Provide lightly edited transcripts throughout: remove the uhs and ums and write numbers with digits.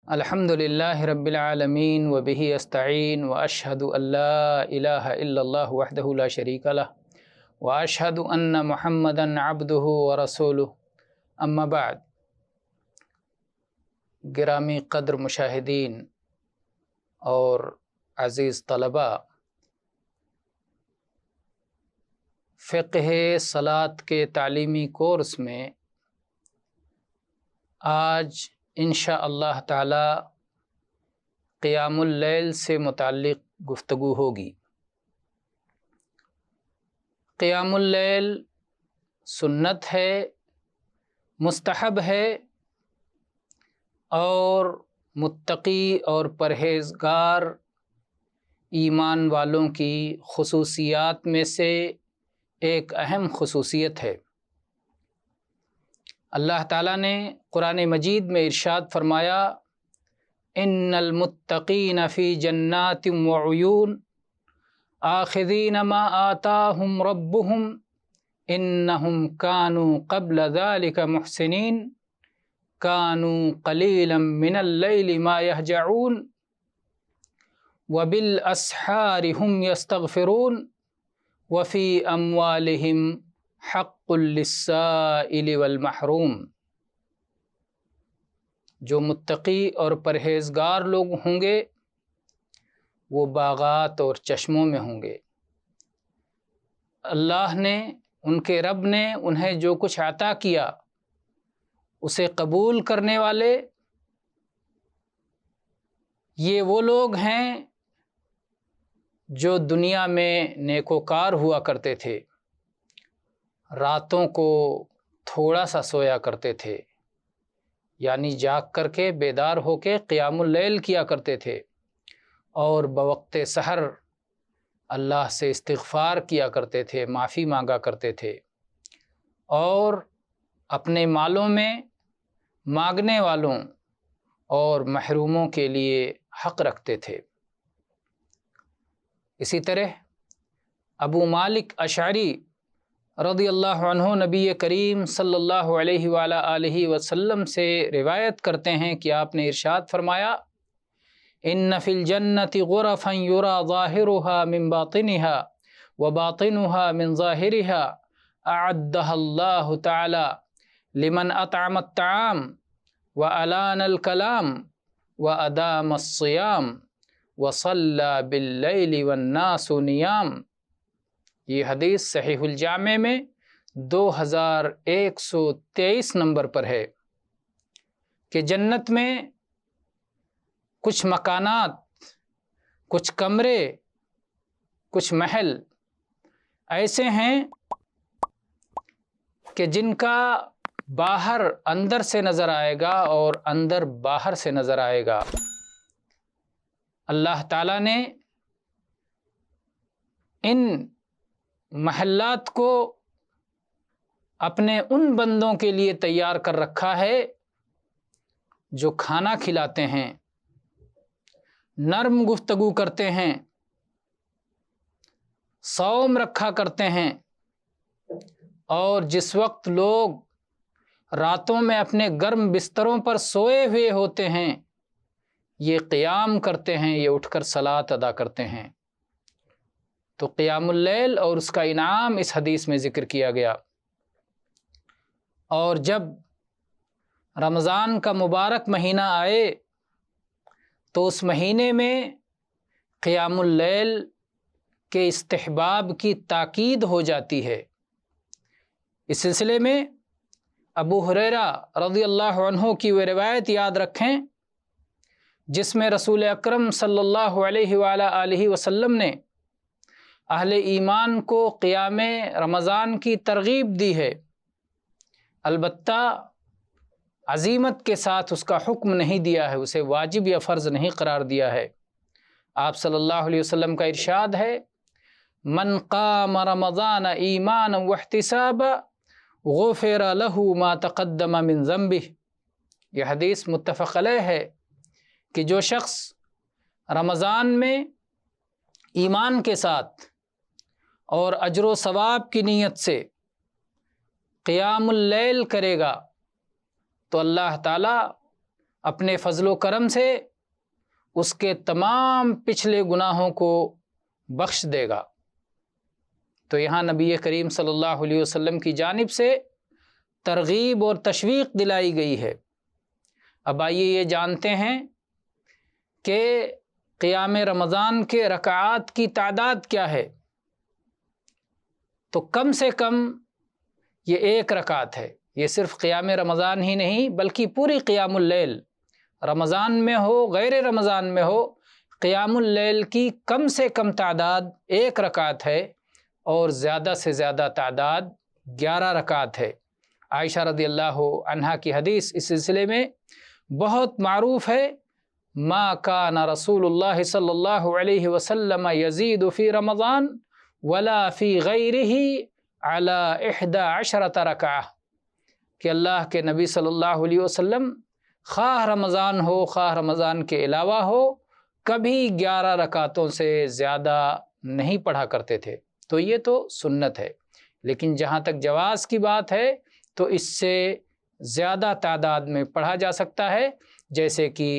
الحمد للہ رب العالمین وبہ استعین واشہد ان لا الہ الا اللہ وحدہ لا شریک لہ واشہد ان محمدا عبدہ ورسولہ اما بعد۔ گرامی قدر مشاہدین اور عزیز طلباء، فقہ صلاۃ کے تعلیمی کورس میں آج انشاء اللہ تعالی قیام اللیل سے متعلق گفتگو ہوگی۔ قیام اللیل سنت ہے، مستحب ہے اور متقی اور پرہیزگار ایمان والوں کی خصوصیات میں سے ایک اہم خصوصیت ہے۔ اللہ تعالیٰ نے قرآن مجید میں ارشاد فرمایا، ان المتقین فی جنات وعیون آخذین ما آتاہم ربہم انہم کانوا قبل ذلک محسنین کانوا قلیلا من اللیل ما یہجعون وبالاسحار ہم یستغفرون وفی اموالہم حق للسائل والمحروم۔ جو متقی اور پرہیزگار لوگ ہوں گے وہ باغات اور چشموں میں ہوں گے۔ اللہ نے، ان کے رب نے انہیں جو کچھ عطا کیا اسے قبول کرنے والے یہ وہ لوگ ہیں جو دنیا میں نیکوکار ہوا کرتے تھے، راتوں کو تھوڑا سا سویا کرتے تھے، یعنی جاگ کر کے بیدار ہو کے قیام اللیل کیا کرتے تھے، اور بوقت سحر اللہ سے استغفار کیا کرتے تھے، معافی مانگا کرتے تھے، اور اپنے مالوں میں مانگنے والوں اور محروموں کے لیے حق رکھتے تھے۔ اسی طرح ابو مالک اشعری رضی اللہ عنہ نبی کریم صلی اللہ علیہ وآلہ وسلم سے روایت کرتے ہیں کہ آپ نے ارشاد فرمایا، ان فی الجنۃ غرفا یری ظاہرها من باطنها وباطنها من ظاہرها اعدها اللہ تعالی لمن اطعم الطعام وألان الکلام وأدام الصیام وصلی باللیل والناس نیام۔ یہ حدیث صحیح الجامع میں 2123 نمبر پر ہے کہ جنت میں کچھ مکانات، کچھ کمرے، کچھ محل ایسے ہیں کہ جن کا باہر اندر سے نظر آئے گا اور اندر باہر سے نظر آئے گا۔ اللہ تعالیٰ نے ان محلات کو اپنے ان بندوں کے لیے تیار کر رکھا ہے جو کھانا کھلاتے ہیں، نرم گفتگو کرتے ہیں، صوم رکھا کرتے ہیں، اور جس وقت لوگ راتوں میں اپنے گرم بستروں پر سوئے ہوئے ہوتے ہیں یہ قیام کرتے ہیں، یہ اٹھ کر صلاۃ ادا کرتے ہیں۔ تو قیام اللیل اور اس کا انعام اس حدیث میں ذکر کیا گیا۔ اور جب رمضان کا مبارک مہینہ آئے تو اس مہینے میں قیام اللیل کے استحباب کی تاکید ہو جاتی ہے۔ اس سلسلے میں ابو ہریرہ رضی اللہ عنہ کی وہ روایت یاد رکھیں جس میں رسول اکرم صلی اللہ علیہ وآلہ وسلم نے اہل ایمان کو قیام رمضان کی ترغیب دی ہے، البتہ عزیمت کے ساتھ اس کا حکم نہیں دیا ہے، اسے واجب یا فرض نہیں قرار دیا ہے۔ آپ صلی اللہ علیہ وسلم کا ارشاد ہے، من قام رمضان ایمانا واحتسابا غفر له ما تقدم من ذنبه۔ یہ حدیث متفق علیہ ہے کہ جو شخص رمضان میں ایمان کے ساتھ اور اجر و ثواب کی نیت سے قیام اللیل کرے گا تو اللہ تعالیٰ اپنے فضل و کرم سے اس کے تمام پچھلے گناہوں کو بخش دے گا۔ تو یہاں نبی کریم صلی اللہ علیہ وسلم کی جانب سے ترغیب اور تشویق دلائی گئی ہے۔ اب آئیے یہ جانتے ہیں کہ قیام رمضان کے رکعات کی تعداد کیا ہے۔ تو کم سے کم یہ 1 رکعت ہے۔ یہ صرف قیام رمضان ہی نہیں بلکہ پوری قیام اللیل، رمضان میں ہو غیر رمضان میں ہو، قیام اللیل کی کم سے کم تعداد 1 رکعت ہے اور زیادہ سے زیادہ تعداد 11 رکعت ہے۔ عائشہ رضی اللہ عنہا کی حدیث اس سلسلے میں بہت معروف ہے، ما کان رسول اللہ صلی اللہ علیہ وسلم یزید فی رمضان ولا فی غیرہ علی 11 رکعہ، کہ اللہ کے نبی صلی اللہ علیہ وسلم خواہ رمضان ہو خواہ رمضان کے علاوہ ہو کبھی 11 رکعتوں سے زیادہ نہیں پڑھا کرتے تھے۔ تو یہ تو سنت ہے، لیکن جہاں تک جواز کی بات ہے تو اس سے زیادہ تعداد میں پڑھا جا سکتا ہے، جیسے کہ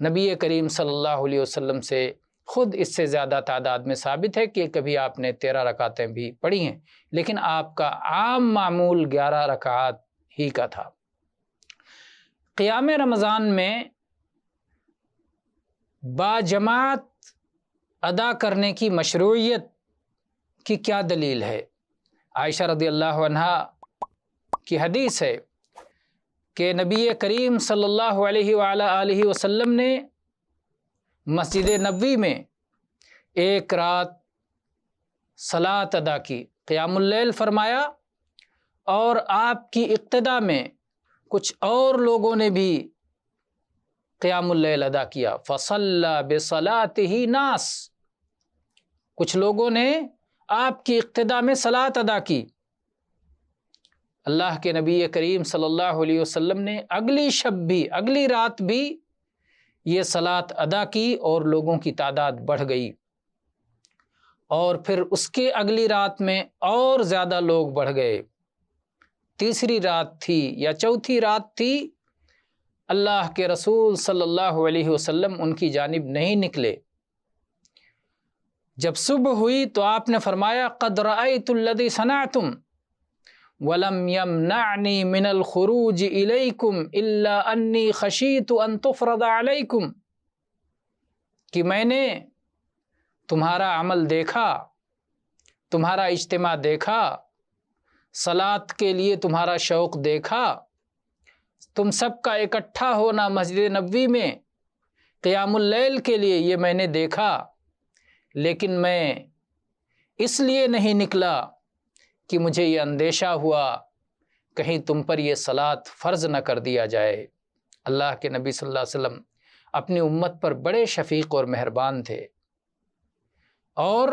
نبی کریم صلی اللہ علیہ وسلم سے خود اس سے زیادہ تعداد میں ثابت ہے کہ کبھی آپ نے 13 رکعتیں بھی پڑھی ہیں، لیکن آپ کا عام معمول 11 رکعات ہی کا تھا۔ قیام رمضان میں باجماعت ادا کرنے کی مشروعیت کی کیا دلیل ہے؟ عائشہ رضی اللہ عنہا کی حدیث ہے کہ نبی کریم صلی اللہ علیہ وآلہ وسلم نے مسجد نبوی میں ایک رات صلاۃ ادا کی، قیام اللیل فرمایا، اور آپ کی اقتدا میں کچھ اور لوگوں نے بھی قیام اللیل ادا کیا۔ فصلی بصلاۃہ ناس، کچھ لوگوں نے آپ کی اقتدا میں صلاۃ ادا کی۔ اللہ کے نبی کریم صلی اللہ علیہ وسلم نے اگلی شب بھی، اگلی رات بھی یہ صلاۃ ادا کی اور لوگوں کی تعداد بڑھ گئی، اور پھر اس کے اگلی رات میں اور زیادہ لوگ بڑھ گئے۔ تیسری رات تھی یا چوتھی رات تھی، اللہ کے رسول صلی اللہ علیہ وسلم ان کی جانب نہیں نکلے۔ جب صبح ہوئی تو آپ نے فرمایا قد رأیت الذی صنعتم ولم یمنعنی من الخروج الیکم الا انی خشیت ان تفرض علیکم، کہ میں نے تمہارا عمل دیکھا، تمہارا اجتماع دیکھا، صلاۃ کے لیے تمہارا شوق دیکھا، تم سب کا اکٹھا ہونا مسجد نبوی میں قیام اللیل کے لیے، یہ میں نے دیکھا، لیکن میں اس لیے نہیں نکلا کہ مجھے یہ اندیشہ ہوا کہیں تم پر یہ صلاۃ فرض نہ کر دیا جائے۔ اللہ کے نبی صلی اللہ علیہ وسلم اپنی امت پر بڑے شفیق اور مہربان تھے، اور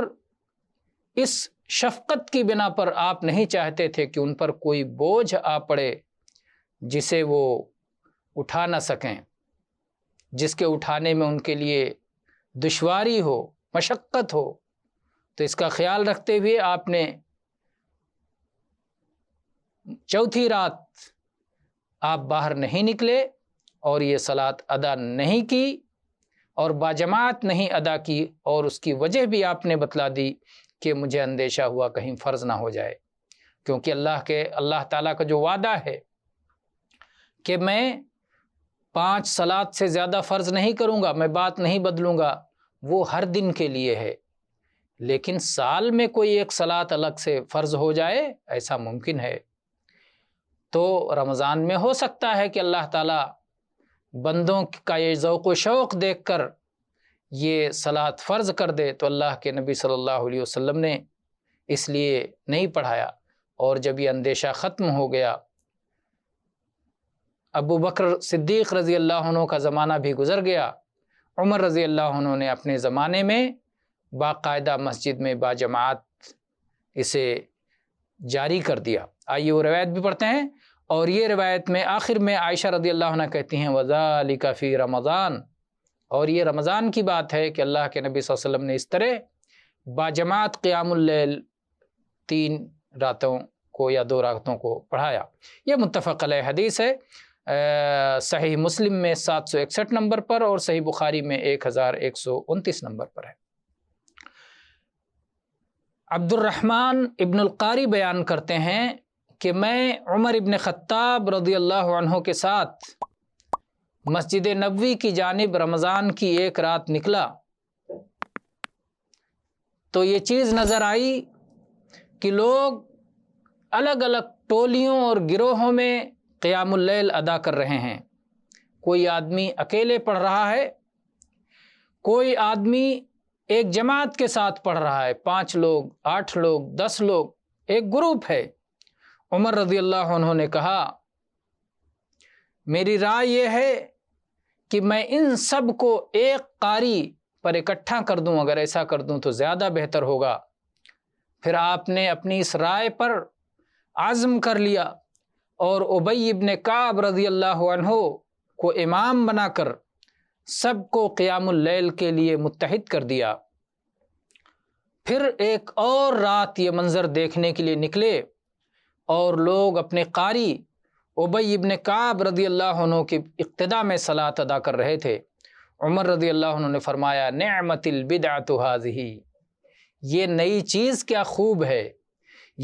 اس شفقت کی بنا پر آپ نہیں چاہتے تھے کہ ان پر کوئی بوجھ آ پڑے جسے وہ اٹھا نہ سکیں، جس کے اٹھانے میں ان کے لیے دشواری ہو، مشقت ہو۔ تو اس کا خیال رکھتے ہوئے آپ نے چوتھی رات آپ باہر نہیں نکلے اور یہ صلاۃ ادا نہیں کی اور باجماعت نہیں ادا کی، اور اس کی وجہ بھی آپ نے بتلا دی کہ مجھے اندیشہ ہوا کہیں فرض نہ ہو جائے، کیونکہ اللہ تعالیٰ کا جو وعدہ ہے کہ میں 5 صلاۃ سے زیادہ فرض نہیں کروں گا، میں بات نہیں بدلوں گا، وہ ہر دن کے لیے ہے، لیکن سال میں کوئی ایک صلاۃ الگ سے فرض ہو جائے ایسا ممکن ہے۔ تو رمضان میں ہو سکتا ہے کہ اللہ تعالیٰ بندوں کا یہ ذوق و شوق دیکھ کر یہ صلاۃ فرض کر دے، تو اللہ کے نبی صلی اللہ علیہ وسلم نے اس لیے نہیں پڑھایا۔ اور جب یہ اندیشہ ختم ہو گیا، ابو بکر صدیق رضی اللہ عنہ کا زمانہ بھی گزر گیا، عمر رضی اللہ عنہ نے اپنے زمانے میں باقاعدہ مسجد میں باجماعت اسے جاری کر دیا۔ آئیے وہ روایت بھی پڑھتے ہیں، اور یہ روایت میں آخر میں عائشہ رضی اللہ عنہ کہتی ہیں وَذَلِكَ فِي رمضان، اور یہ رمضان کی بات ہے کہ اللہ کے نبی صلی اللہ علیہ وسلم نے اس طرح باجماعت قیام اللیل 3 راتوں کو یا 2 راتوں کو پڑھایا۔ یہ متفق علیہ حدیث ہے۔ صحیح مسلم میں 761 نمبر پر اور صحیح بخاری میں 1129 نمبر پر ہے۔ عبد الرحمن ابن القاری بیان کرتے ہیں کہ میں عمر ابن خطاب رضی اللہ عنہ کے ساتھ مسجد نبوی کی جانب رمضان کی ایک رات نکلا تو یہ چیز نظر آئی کہ لوگ الگ الگ ٹولیوں اور گروہوں میں قیام اللیل ادا کر رہے ہیں۔ کوئی آدمی اکیلے پڑھ رہا ہے، کوئی آدمی ایک جماعت کے ساتھ پڑھ رہا ہے، 5 لوگ، 8 لوگ، 10 لوگ، ایک گروپ ہے۔ عمر رضی اللہ عنہ نے کہا میری رائے یہ ہے کہ میں ان سب کو ایک قاری پر اکٹھا کر دوں، اگر ایسا کر دوں تو زیادہ بہتر ہوگا۔ پھر آپ نے اپنی اس رائے پر عزم کر لیا اور ابی ابن کعب رضی اللہ عنہ کو امام بنا کر سب کو قیام اللیل کے لیے متحد کر دیا۔ پھر ایک اور رات یہ منظر دیکھنے کے لیے نکلے اور لوگ اپنے قاری ابی ابن کعب رضی اللہ عنہ کی اقتداء میں صلاۃ ادا کر رہے تھے۔ عمر رضی اللہ عنہ نے فرمایا نعمت البدعۃ ھذہ، یہ نئی چیز کیا خوب ہے۔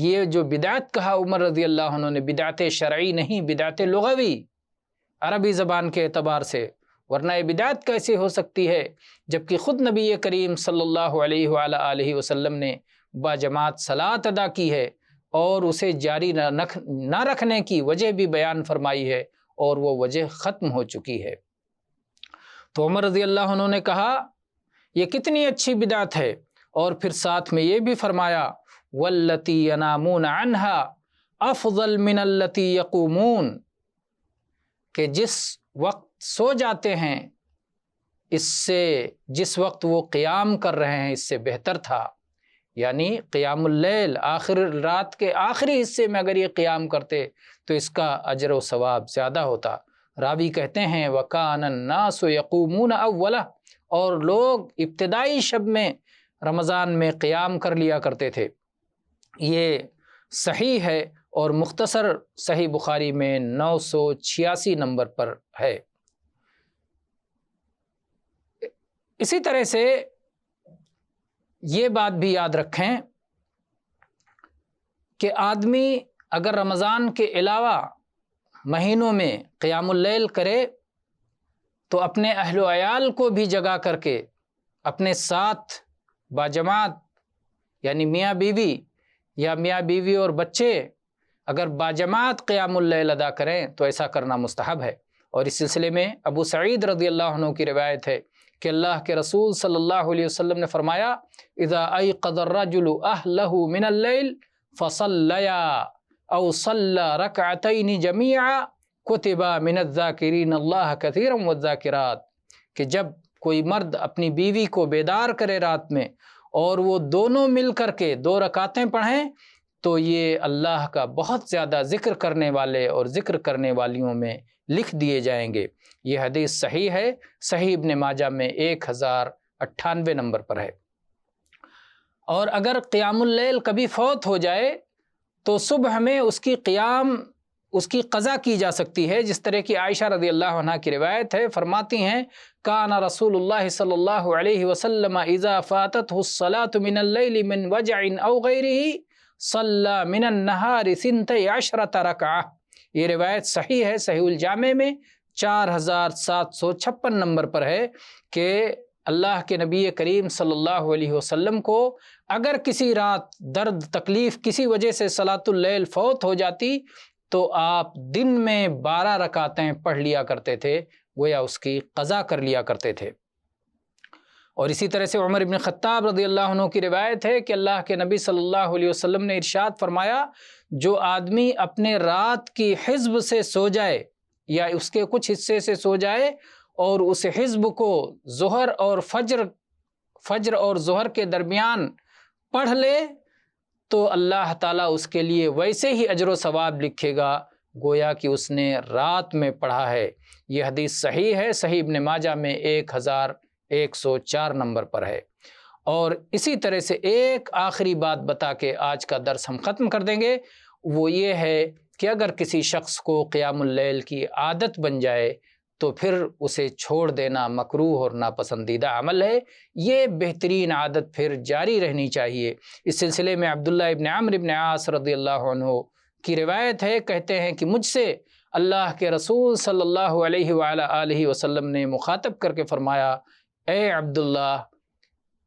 یہ جو بدعت کہا عمر رضی اللہ عنہ نے، بدعت شرعی نہیں، بدعت لغوی، عربی زبان کے اعتبار سے، ورنہ یہ بدعت کیسے ہو سکتی ہے جبکہ خود نبی کریم صلی اللہ علیہ وآلہ وسلم نے باجماعت صلاۃ ادا کی ہے اور اسے جاری نہ رکھنے کی وجہ بھی بیان فرمائی ہے اور وہ وجہ ختم ہو چکی ہے۔ تو عمر رضی اللہ عنہ نے کہا یہ کتنی اچھی بدعت ہے، اور پھر ساتھ میں یہ بھی فرمایا واللتی ینامون عنہا افضل من اللتی یقومون، کہ جس وقت سو جاتے ہیں اس سے جس وقت وہ قیام کر رہے ہیں اس سے بہتر تھا۔ یعنی قیام اللیل آخر رات کے آخری حصے میں اگر یہ قیام کرتے تو اس کا اجر و ثواب زیادہ ہوتا۔ راوی کہتے ہیں وَكَانَ النَّاسُ يَقُومُونَ أَوَّلَهُ، اور لوگ ابتدائی شب میں رمضان میں قیام کر لیا کرتے تھے۔ یہ صحیح ہے اور مختصر صحیح بخاری میں 986 نمبر پر ہے۔ اسی طرح سے یہ بات بھی یاد رکھیں کہ آدمی اگر رمضان کے علاوہ مہینوں میں قیام اللیل کرے تو اپنے اہل و عیال کو بھی جگا کر کے اپنے ساتھ باجماعت، یعنی میاں بیوی یا میاں بیوی اور بچے اگر باجماعت قیام اللیل ادا کریں تو ایسا کرنا مستحب ہے۔ اور اس سلسلے میں ابو سعید رضی اللہ عنہ کی روایت ہے کہ اللہ کے رسول صلی اللہ علیہ وسلم نے فرمایا اذا ایقظ الرجل اہلہ من اللیل فصلیا او صلی رکعتین جمیعا کتب من الذاکرین اللہ کثیرا والذاکرات، کہ جب کوئی مرد اپنی بیوی کو بیدار کرے رات میں اور وہ دونوں مل کر کے 2 رکعتیں پڑھیں تو یہ اللہ کا بہت زیادہ ذکر کرنے والے اور ذکر کرنے والیوں میں لکھ دیے جائیں گے۔ یہ حدیث صحیح ہے، صحیح ابن ماجہ میں 1098 نمبر پر ہے۔ اور اگر قیام اللیل کبھی فوت ہو جائے تو صبح میں اس کی قضا کی جا سکتی ہے، جس طرح کی عائشہ رضی اللہ عنہ کی روایت ہے، فرماتی ہیں کان رسول اللہ صلی اللہ علیہ وسلم اذا فاتته الصلاة من اللیل من وجع او غیرہ صلی من النہار 12 رکعہ۔ یہ روایت صحیح ہے، صحیح الجامع میں 4756 نمبر پر ہے کہ اللہ کے نبی کریم صلی اللہ علیہ وسلم کو اگر کسی رات درد تکلیف کسی وجہ سے صلاۃ اللیل فوت ہو جاتی تو آپ دن میں 12 رکعتیں پڑھ لیا کرتے تھے، گویا اس کی قضا کر لیا کرتے تھے۔ اور اسی طرح سے عمر ابن خطاب رضی اللہ عنہ کی روایت ہے کہ اللہ کے نبی صلی اللہ علیہ وسلم نے ارشاد فرمایا جو آدمی اپنے رات کی حزب سے سو جائے یا اس کے کچھ حصے سے سو جائے اور اس حزب کو ظہر اور فجر اور ظہر کے درمیان پڑھ لے تو اللہ تعالیٰ اس کے لیے ویسے ہی اجر و ثواب لکھے گا گویا کہ اس نے رات میں پڑھا ہے۔ یہ حدیث صحیح ہے، صحیح ابن ماجہ میں 1104 نمبر پر ہے۔ اور اسی طرح سے ایک آخری بات بتا کے آج کا درس ہم ختم کر دیں گے، وہ یہ ہے کہ اگر کسی شخص کو قیام اللیل کی عادت بن جائے تو پھر اسے چھوڑ دینا مکروہ اور ناپسندیدہ عمل ہے۔ یہ بہترین عادت پھر جاری رہنی چاہیے۔ اس سلسلے میں عبداللہ ابن عمرو ابن عاص رضی اللہ عنہ کی روایت ہے، کہتے ہیں کہ مجھ سے اللہ کے رسول صلی اللہ علیہ وآلہ وسلم نے مخاطب کر کے فرمایا، اے عبداللہ،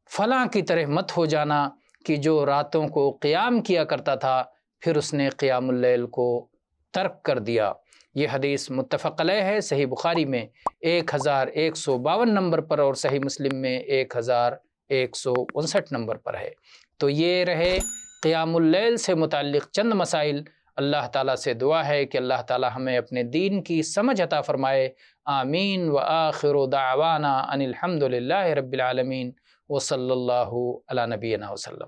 فلاں کی طرح مت ہو جانا کہ جو راتوں کو قیام کیا کرتا تھا پھر اس نے قیام اللیل کو ترک کر دیا۔ یہ حدیث متفق علیہ ہے، صحیح بخاری میں 1152 نمبر پر اور صحیح مسلم میں 1159 نمبر پر ہے۔ تو یہ رہے قیام اللیل سے متعلق چند مسائل۔ اللہ تعالیٰ سے دعا ہے کہ اللہ تعالیٰ ہمیں اپنے دین کی سمجھ عطا فرمائے۔ آمین۔ وآخر دعوانا ان الحمد للہ رب العالمین، وصلی اللہ علی نبینا وسلم۔